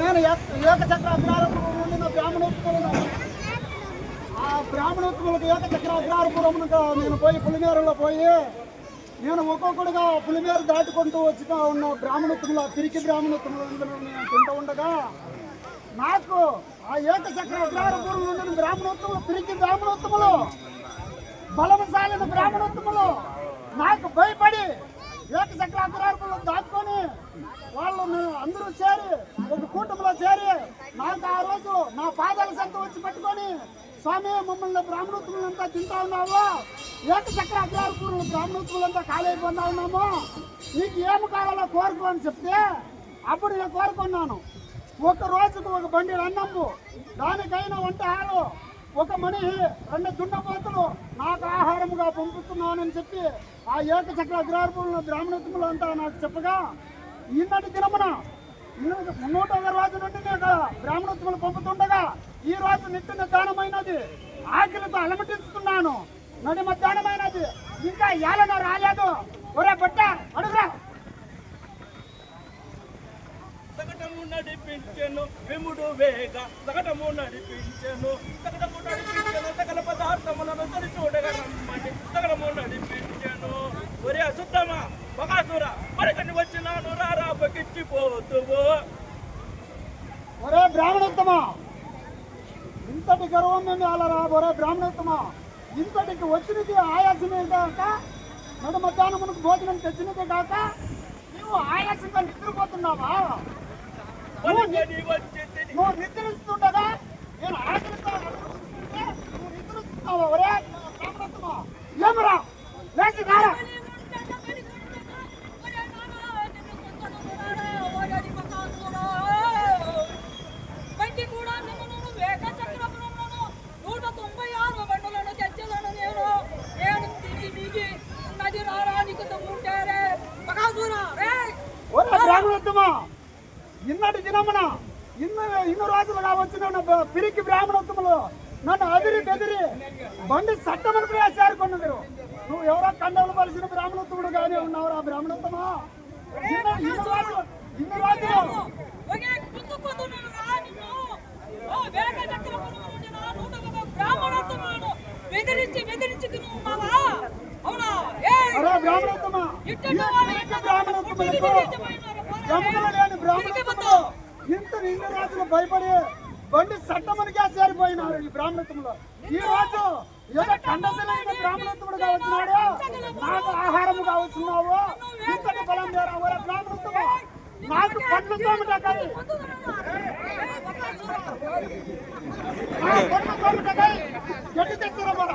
నేను ఏకచక్ర అగ్రహారపురం నుండి బ్రాహ్మణోత్సవం ఆ బ్రాహ్మణోత్సవాలకు ఏకచక్ర అగ్రహారపురం నేను పోయి పులిమేరలో పోయి నేను ఒక్కొక్కడుగా పులిమేర దాటుకుంటూ వచ్చుతా ఉన్న బ్రాహ్మణోత్సవంలో తిరిగి బ్రాహ్మణోత్సవంలో నేను తింటూ ఉండగా నాకు ఆ ఏకచక్ర అగ్రహారపురం నుండి బ్రాహ్మణోత్సవం తిరిగి బ్రాహ్మణోత్సవంలో బలమశాలిన బ్రాహ్మణోత్సవంలో నాకు భయపడి ఏకచక్ర అగ్రహారపురంలో దాటుకొని వాళ్ళు అందరూ చేరి ఒక కూటమిలో చేరి నాకు ఆ రోజు నా పాదాల సంత వచ్చి పట్టుకొని స్వామి మమ్మల్ని బ్రాహ్మణోత్సవాలంతా తింటా ఉన్నావు, ఏకచక్ర అగ్రహారపురంలో బ్రాహ్మణోత్సవాలంతా ఖాళీ అయిపోతా ఉన్నాము, నీకు ఏమి కావాలో కోరుకో అని చెప్తే అప్పుడు నేను కోరుకున్నాను. ఒక రోజుకు ఒక బండి అన్నము, దానికైనా వంట హాలు, ఒక మనిషి 2 దున్నపోతులు నాకు ఆహారముగా పంపిస్తున్నానని చెప్పి ఆ ఏకచక్ర అగ్రహారపురంలో బ్రాహ్మణోత్సవంలో అంతా నాకు చెప్పగా ఈనాటి దినమున 101 రోజు నుండి నేను బ్రాహ్మణోత్సవాలు పంపుతుండగా ఈ రోజు నిత్య నిర్ధానమైనది, ఆకలితో అలమటిస్తున్నాను, నడి మధ్యాహ్నమైనది, ఇంకా ఏళ్ళను రాలేదు. ఒరే బట్ట అడుగురా. సగటము నడిపించెను విముడు వేగ సగటము నడిపించెను సకల పదార్థములను సరి చూడగా రమ్మని సగటము నడిపించెను. ఒరే అశుద్ధమా బకాసుర మరికని వచ్చినాను రారా బకిచ్చిపోతువు. ఒరే బ్రాహ్మణోత్తమా, ఇంతటి గర్వం మేము అలా ఒరే బ్రాహ్మణోత్తమా, ఇంతటికి వచ్చినది ఆయాసమే కాక నడు మధ్యాహ్నమునకు భోజనం తెచ్చినదే కాక నువ్వు ఆయాసంగా నిద్రపోతున్నావా? నువ్వు నిద్రిస్తుండగా నేను ఆకలితో నువ్వు నిద్రిస్తున్నావా? ఒరే బ్రాహ్మణోత్తమా, ఏమరా లేచి రారా. బ్రాహ్మణోత్తమా, ఇన్నటి దినమున ఇన్ని రోజులుగా వచ్చిన పిరికి బ్రాహ్మణోత్తములు నన్ను అదిరి బెదిరి బండి చట్టమనుకు చేరుకున్నారు. నువ్వు ఎవరో కండలు పలిసిన బ్రాహ్మణోత్తముడు గానే ఉన్నావురా బ్రాహ్మణోత్తమా. ఇన్ని రోజులు ఇన్ని రోజులు భయపడి బండి చట్టమనికే చేరిపోయినారు ఈ బ్రాహ్మణత్వంలో. ఈ రోజు ఏదో కండతలైన బ్రాహ్మణత్వుడుగా వచ్చినాడు, నాకు ఆహారముగా వచ్చినావు, ఇంతటి బలం చేరా బ్రాహ్మణత్వము. నాకు పండ్లు తోమటకాయ గడ్డి తెచ్చారా మన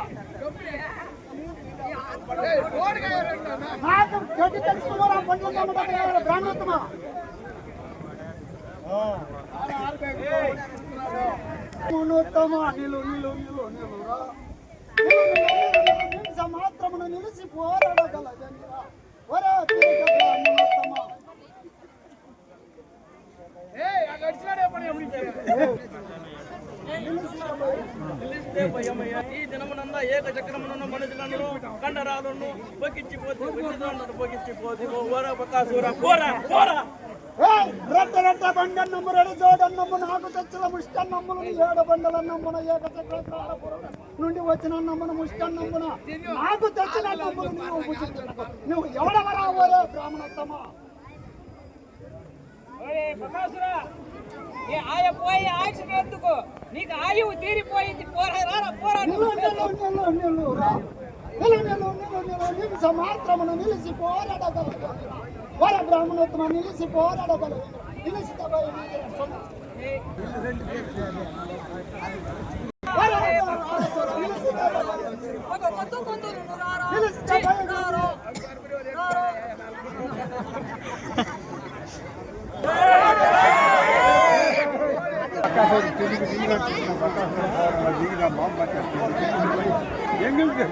నాకు గడ్డి తెచ్చుకున్నారా పండ్లు తోమటకాయ బ్రాహ్మణత్వమా. మాత్రమును నిలిచి పోరాడగలగనిరా ఒరే బ్రాహ్మణోత్తమా. ఈ దినమునంద ఏక చక్రమునున్న మనుషులను కండరాలను పొగిచ్చిపోతూ పొగిచ్చిపోతూ ఓర బకాసుర పోరా పోరా. రెడ్డ రెడ్డ బండన్నమ్ము రెడ్డి జోడన్నమ్ము నాకు తెచ్చిన ముష్టన్నమ్మును 7 బండలన్నమ్మున ఏకచక్ర నుండి వచ్చిన నమ్మున ముష్టన్నమ్మున నాకు తెచ్చిన నమ్మును నువ్వు ఎవడవరా ఓరే బ్రాహ్మణోత్తమా. ఆయ పోయి ఆయుష్ ఎందుకు నీకు ఆయువు తీరిపోయింది. మాత్రమును నిలిచి పోరాడగలరు వర బ్రాహ్మణోత్తమ నిలిచి పోరాడగలరు నిలిచి எங்களுக்கு